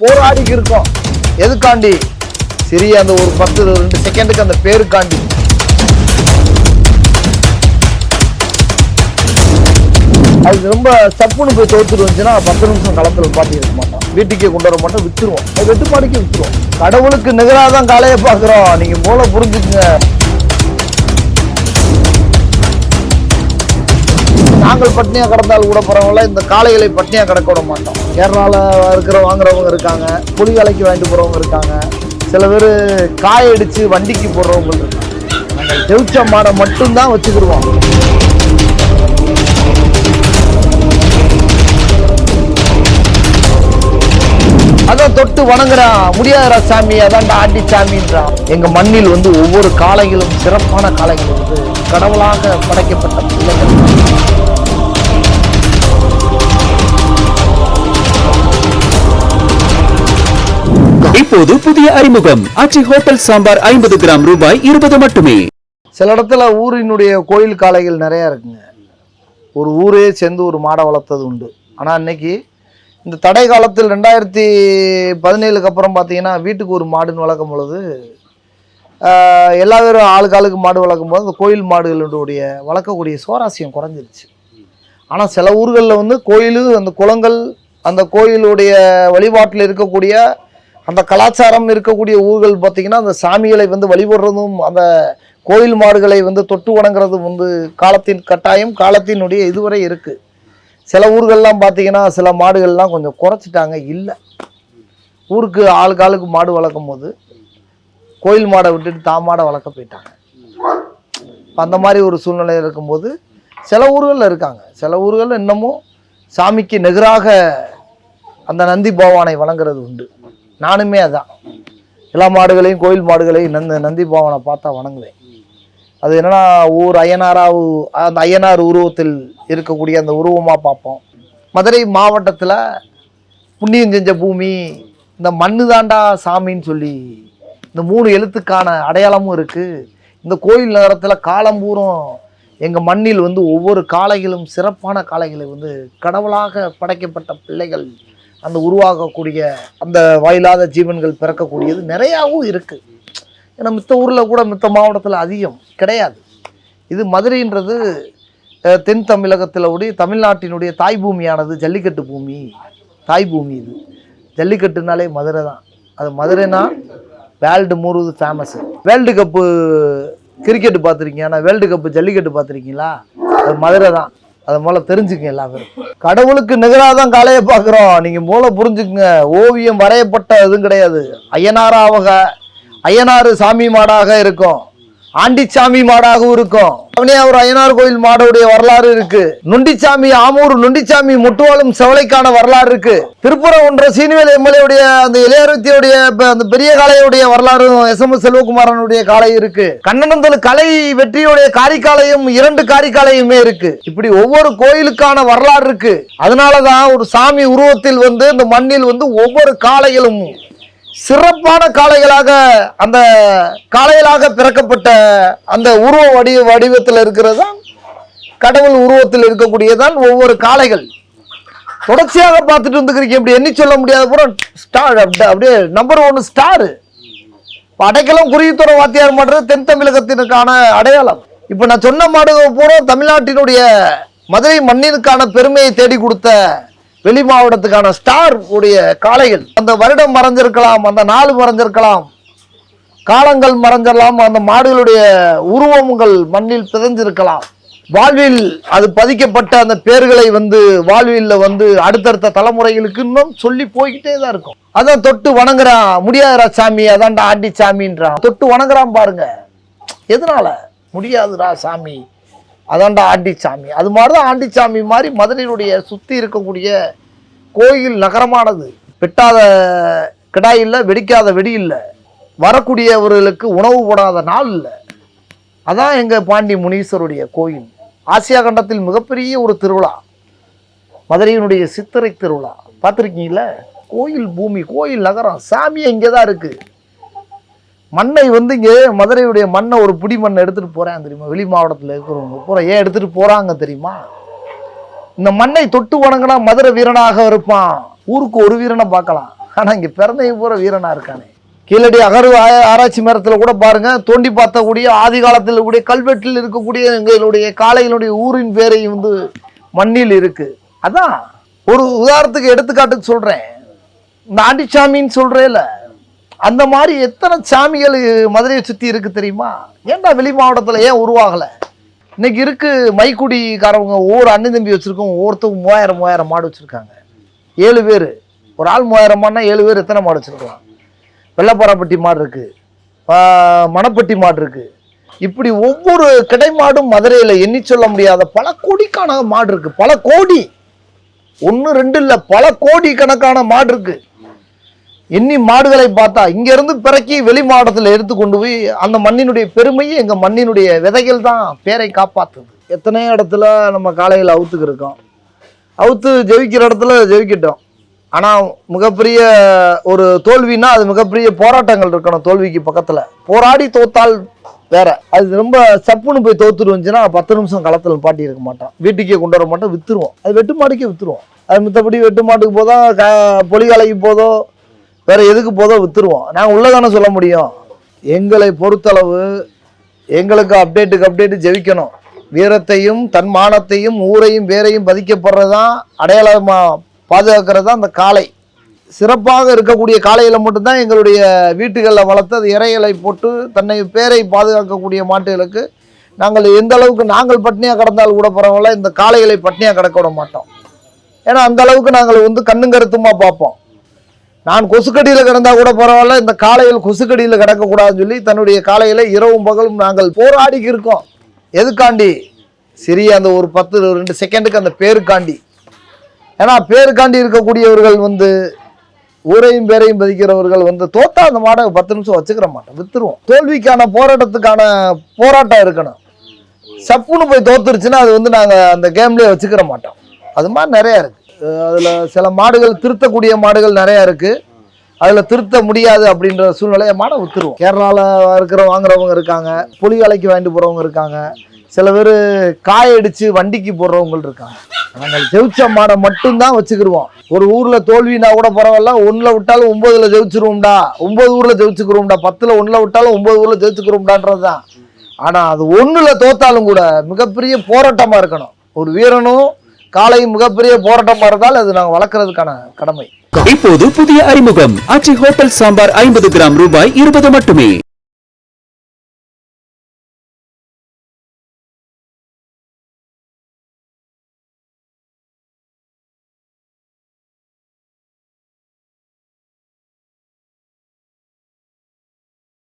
போராடிக்கு இருக்கோம். எதுக்காண்டி? சிறிய அந்த ஒரு 10-2 செகண்டுக்கு அந்த பேருக்காண்டி. அது ரொம்ப சப்புன்னு போய் தோத்துட்டு வந்துச்சுன்னா 10 நிமிஷம் களத்துல பாட்டி இருக்க மாட்டோம். வீட்டுக்கே கொண்டு வர மாட்டோம், வித்துருவோம். அது வெட்டுப்பாடிக்கு வித்துருவோம். கடவுளுக்கு நிகராக தான் காளையை பாக்குறோம். நீங்க மூல புரிஞ்சுக்குங்க. நாங்கள் பட்னியா கிடந்தால் கூட பரவாயில்ல, இந்த காளைகளை பட்னியா கிடக்க விட மாட்டோம். கேரளால வாங்குறவங்க இருக்காங்க, புலி காலைக்கு வாங்கிட்டு போறவங்க இருக்காங்க, சில பேர் காயடிச்சு வண்டிக்கு போடுறவங்க இருக்காங்க. நாங்கள் ஜெயிச்ச மாடை மட்டும்தான் வச்சுக்கிடுவோம். அதான் தொட்டு வணங்குறான். முடியாதரா சாமி, அதான் ஆண்டி சாமின்றான். எங்க மண்ணில் ஒவ்வொரு காளைகளும் சிறப்பான காளைகள் கடவுளாக படைக்கப்பட்ட பிள்ளைகள். இப்போது புதிய அறிமுகம் ஆச்சி ஹோட்டல் சாம்பார் 50 கிராம் ரூபாய் 20 மட்டுமே. சில இடத்துல ஊரினுடைய கோயில் காளைகள் நிறைய இருக்குங்க. ஒரு ஊரே சேர்ந்து ஒரு மாடை வளர்த்தது உண்டு. ஆனா இன்னைக்கு இந்த தடை காலத்தில் 2017க்கு அப்புறம் பார்த்தீங்கன்னா வீட்டுக்கு ஒரு மாடுன்னு வளர்க்கும் பொழுது எல்லா பேரும் ஆளுக்கு மாடு வளர்க்கும் போது அந்த கோயில் மாடுகளுடைய வளர்க்கக்கூடிய சுவாரஸ்யம் குறைஞ்சிருச்சு. ஆனால் சில ஊர்களில் கோயில், அந்த குளங்கள், அந்த கோயிலுடைய வழிபாட்டில் இருக்கக்கூடிய அந்த கலாச்சாரம் இருக்கக்கூடிய ஊர்கள் பார்த்தீங்கன்னா அந்த சாமிகளை வழிபடுறதும் அந்த கோயில் மாடுகளை தொட்டு வணங்குறதும் காலத்தின் கட்டாயம், காலத்தினுடைய இதுவரை இருக்குது. சில ஊர்கள்லாம் பார்த்தீங்கன்னா சில மாடுகள்லாம் கொஞ்சம் குறைச்சிட்டாங்க. இல்லை, ஊருக்கு ஆளுக்கு மாடு வளர்க்கும் போது கோயில் மாடை விட்டுட்டு மாடை வளர்க்க போயிட்டாங்க. அந்த மாதிரி ஒரு சூழ்நிலை இருக்கும்போது சில ஊர்களில் இருக்காங்க. சில ஊர்களில் இன்னமும் சாமிக்கு நிகராக அந்த நந்தி பகவானை வணங்குறது உண்டு. நானுமே அதான் எல்லா மாடுகளையும், கோயில் மாடுகளையும் நந்தி பகவானை பார்த்தா வணங்குவேன். அது என்னன்னா ஊர் அந்த ஐயனார் உருவத்தில் இருக்கக்கூடிய அந்த உருவமாக பார்ப்போம். மதுரை மாவட்டத்தில் புண்ணியம் செஞ்ச பூமி, இந்த மண்ணு தாண்டா சாமின்னு சொல்லி இந்த 3 எழுத்துக்கான அடையாளமும் இருக்குது. இந்த கோயில் நகரத்தில் காலம்பூரம் எங்கள் மண்ணில் ஒவ்வொரு காளைகளும் சிறப்பான காளைகளை கடவுளாக படைக்கப்பட்ட பிள்ளைகள், அந்த உருவாகக்கூடிய அந்த வாயிலாத ஜீவன்கள் பிறக்கக்கூடியது நிறையாவும் இருக்குது. ஏன்னா மித்த ஊரில் கூட மித்த மாவட்டத்தில் அதிகம் கிடையாது. இது மதுரைன்றது தென் தமிழகத்தில் தமிழ்நாட்டினுடைய தாய் பூமியானது ஜல்லிக்கட்டு பூமி, தாய் பூமி. இது ஜல்லிக்கட்டுனாலே மதுரை தான். அது மதுரைனா வேர்ல்டு முழுவது ஃபேமஸ்ஸு. வேர்ல்டு கப்பு கிரிக்கெட்டு பார்த்துருக்கீங்க, ஆனால் வேர்ல்டு கப்பு ஜல்லிக்கட்டு பார்த்துருக்கீங்களா? அது மதுரை தான். அதை மூல தெரிஞ்சுக்கங்க. எல்லா பேரும் கடவுளுக்கு நிகராக தான் காளையை பார்க்குறோம். நீங்கள் மூல புரிஞ்சுக்குங்க. ஓவியம் வரையப்பட்ட எதுவும் கிடையாது. ஐயனாறு சாமி மாடாக இருக்கும், ஆண்டிச்சாமி மாடாகவும் இருக்கும். அவனே ஒரு ஐயனார் கோயில் மாடுடைய வரலாறு இருக்கு. நொண்டிச்சாமி, ஆமூர் நொண்டிச்சாமி முட்டுவாளும் செவலைக்கான வரலாறு இருக்கு. திருப்புரம் ஒன்ற சீனிவேல் எம்எல்ஏடைய அந்த இளையருத்தியுடைய அந்த பெரிய காளையுடைய வரலாறு, எஸ்.எம்.எஸ். செல்வகுமாரனுடைய காளை இருக்கு. கண்ணனந்தல் கலை வெற்றியுடைய காரிக்காலையும் 2 காரிக்காலையுமே இருக்கு. இப்படி ஒவ்வொரு கோயிலுக்கான வரலாறு இருக்கு. அதனாலதான் ஒரு சாமி உருவத்தில் இந்த மண்ணில் ஒவ்வொரு காளைகளும் சிறப்பான காளைகளாக, அந்த காளைகளாக பிறக்கப்பட்ட அந்த உருவ வடிவத்தில் இருக்கிறது தான் கடவுள் உருவத்தில் இருக்கக்கூடியதான் ஒவ்வொரு காளைகள். தொடர்ச்சியாக பார்த்துட்டு வந்துக்கிறீங்க. இப்படி எண்ணி சொல்ல முடியாத பூரா ஸ்டார், அப்படியே நம்பர் 1 ஸ்டாரு. அடைக்கலம் குருவித்துறை வாத்தியார் மாடுறது தென் தமிழகத்திற்கான அடையாளம். இப்போ நான் சொன்ன மாடுகள் பூரா தமிழ்நாட்டினுடைய மதுரை மண்ணிற்கான பெருமையை தேடி கொடுத்த வெளி மாவட்டத்துக்கான ஸ்டார் உடைய காளைகள். அந்த வருடம் மறைஞ்சிருக்கலாம், அந்த நாள் மறைஞ்சிருக்கலாம், காலங்கள் மறைஞ்சிடலாம், அந்த மாடுகளுடைய உருவங்கள் மண்ணில் பிதஞ்சிருக்கலாம். வாழ்வில் அது பதிக்கப்பட்ட அந்த பேர்களை வாழ்வில் அடுத்தடுத்த தலைமுறைகளுக்கு இன்னும் சொல்லி போய்கிட்டே தான் இருக்கும். அதான் தொட்டு வணங்குறான். முடியாதரா சாமி, அதான்டா ஆண்டி சாமின்றான். தொட்டு வணங்குறான் பாருங்க. எதனால? முடியாதுடா சாமி, அதான்டா ஆண்டி சாமி. அது மாதிரிதான் ஆண்டி சாமி மாதிரி மதுரையினுடைய சுற்றி இருக்கக்கூடிய கோயில் நகரமானது. வெட்டாத கிடாய் இல்லை, வெடிக்காத வெடி இல்லை, வரக்கூடியவர்களுக்கு உணவு போடாத நாள் இல்லை. அதான் எங்கள் பாண்டி முனீஸ்வருடைய கோயில். ஆசியா கண்டத்தில் மிகப்பெரிய ஒரு திருவிழா, மதுரையினுடைய சித்திரை திருவிழா. பார்த்துருக்கீங்களா? கோயில் பூமி, கோயில் நகரம், சாமியை இங்கே தான் இருக்குது. மண்ணை இங்கே மதுரையுடைய மண்ணை ஒரு பிடி மண்ணை எடுத்துகிட்டு போகிறேன் தெரியுமா? வெளி மாவட்டத்தில் இருக்கிறவங்க பூரா ஏன் எடுத்துகிட்டு போகிறாங்க தெரியுமா? இந்த மண்ணை தொட்டு வணங்கினா மதுரை வீரனாக இருப்பான். ஊருக்கு ஒரு வீரனை பார்க்கலாம், ஆனா இங்க பிறந்தவங்க பூரா வீரனா இருக்கானே. கீழடி அகர்வு ஆராய்ச்சி மரத்துல கூட பாருங்க, தோண்டி பார்த்தக்கூடிய ஆதி காலத்தில் கூடிய கல்வெட்டில் இருக்கக்கூடிய எங்களுடைய காளைகளுடைய ஊரின் பேரை வந்து மண்ணில் இருக்கு. அதான் ஒரு உதாரணத்துக்கு எடுத்துக்காட்டுக்கு சொல்றேன், இந்த ஆண்டிச்சாமின்னு சொல்றேல, அந்த மாதிரி எத்தனை சாமிகள் மதுரையை சுத்தி இருக்கு தெரியுமா? ஏன்டா வெளி மாவட்டத்துல ஏன் உருவாகல? இன்னைக்கு இருக்கு மைக்குடிக்காரவங்க ஒவ்வொரு அண்ணன் தம்பி வச்சிருக்கோம், ஒவ்வொருத்தவங்க 3000 மாடு வச்சிருக்காங்க. 7 பேர், ஒரு ஆள் 3000 மாடுனா 7 பேர் எத்தனை மாடு வச்சிருக்கலாம்? வெள்ளப்பாரப்பட்டி மாடு இருக்கு, மணப்பட்டி மாடு இருக்கு. இப்படி ஒவ்வொரு கிடை மாடும் மதுரையில எண்ணி சொல்ல முடியாத பல கோடிக்கான மாடு இருக்கு. பல கோடி, 1 2 இல்ல, பல கோடி கணக்கான மாடு இருக்கு. எண்ணி மாடுகளை பார்த்தா இங்க இருந்து பிறக்கி வெளி மாவட்டத்தில் எடுத்து கொண்டு போய் அந்த மண்ணினுடைய பெருமையை, எங்க மண்ணினுடைய விதைகள் தான் பேரை காப்பாத்துது. எத்தனையோ இடத்துல நம்ம காலையில் அவுத்துக்கு இருக்கோம், அவுத்து ஜெயிக்கிற இடத்துல ஜெயிக்கிட்டோம். ஆனா மிகப்பெரிய ஒரு தோல்வினா அது மிகப்பெரிய போராட்டங்கள் இருக்கணும். தோல்விக்கு பக்கத்துல போராடி தோத்தால் வேற, அது ரொம்ப சப்புன்னு போய் தோத்துருந்துச்சுன்னா 10 நிமிஷம் களத்துல பாட்டி இருக்க மாட்டோம், வீட்டுக்கே கொண்டு வர மாட்டோம், வித்துருவோம். அது வெட்டு மாடுக்கே வித்துருவோம். அது மித்தபடி வெட்டு மாட்டுக்கு போதோ பொலிகாலைக்கு போதோ வேற எதுக்கு போதோ வித்துருவோம். நாங்கள் உள்ளதானே சொல்ல முடியும். எங்களை பொறுத்தளவு எங்களுக்கு அப்டேட்டு ஜெயிக்கணும். வீரத்தையும் தன்மானத்தையும் ஊரையும் பேரையும் பதிக்கப்படுறதுதான் அடையாளமா பாதுகாக்கிறது தான் அந்த காளை. சிறப்பாக இருக்கக்கூடிய காளைகளை மட்டும்தான் எங்களுடைய வீட்டுகளில் வளர்த்து அது இறைகளை போட்டு தன்னை பேரை பாதுகாக்கக்கூடிய மாட்டுகளுக்கு நாங்கள் எந்த அளவுக்கு நாங்கள் பட்னியாக கிடந்தால் கூட பரவாயில்ல, இந்த காளைகளை பட்னியாக கிடக்க விட மாட்டோம். ஏன்னா அந்த அளவுக்கு நாங்கள் வந்து கண்ணும் கருத்துமா பார்ப்போம். நான் கொசுக்கடியில் கிடந்தா கூட பரவாயில்ல, இந்த காளைகள் கொசுக்கடியில் கிடக்கக்கூடாதுன்னு சொல்லி தன்னுடைய காளைகளை இரவும் பகலும் நாங்கள் போராடிக்கு இருக்கோம். எதுக்காண்டி? சிறிய அந்த ஒரு 10-2 செகண்டுக்கு அந்த பேருக்காண்டி. ஏன்னா பேருக்காண்டி இருக்கக்கூடியவர்கள் வந்து ஊரையும் பேரையும் பதிக்கிறவர்கள் வந்து தோத்தா அந்த மாடை 10 நிமிஷம் வச்சுக்கிற மாட்டோம், வித்துருவோம். தோல்விக்கான போராட்டத்துக்கான போராட்டம் இருக்கணும். சப்புன்னு போய் தோத்துருச்சுன்னா அது வந்து நாங்கள் அந்த கேம்லேயே வச்சுக்கிற மாட்டோம். அது மாதிரி நிறையா இருக்குது. அதில் சில மாடுகள் திருத்தக்கூடிய மாடுகள் நிறையா இருக்குது, அதில் திருத்த முடியாது அப்படின்ற சூழ்நிலையை மாடை வித்துருவோம். கேரளாவில் வாங்குறவங்க இருக்காங்க, புலிகாலைக்கு வாங்கிட்டு போகிறவங்க இருக்காங்க, சில பேர் காயடிச்சு வண்டிக்கு போடுறவங்க இருக்காங்க. நாங்கள் ஜெயிச்ச மாடை மட்டும்தான் வச்சுக்கிடுவோம். ஒரு ஊரில் தோல்வினா கூட பரவாயில்ல, 1ல் விட்டாலும் 9ல் ஜெயிச்சிருவோம்டா, 9 ஊரில் ஜெயிச்சுக்கிறோம்டா, 10ல் 1ல் விட்டாலும் 9 ஊரில் ஜெயிச்சுக்கிறோம்டான்றது தான். ஆனால் அது 1ல் தோத்தாலும் கூட மிகப்பெரிய போராட்டமாக இருக்கணும். ஒரு வீரனும் காலை மிகப்பெரிய போராட்டமாக இருந்தால் அது நாங்கள் வளர்க்கறதுக்கான கடமை. இப்போது புதிய அறிமுகம் ஆச்சி ஹோட்டல் சாம்பார் 50 கிராம் ரூபாய் 20 மட்டுமே.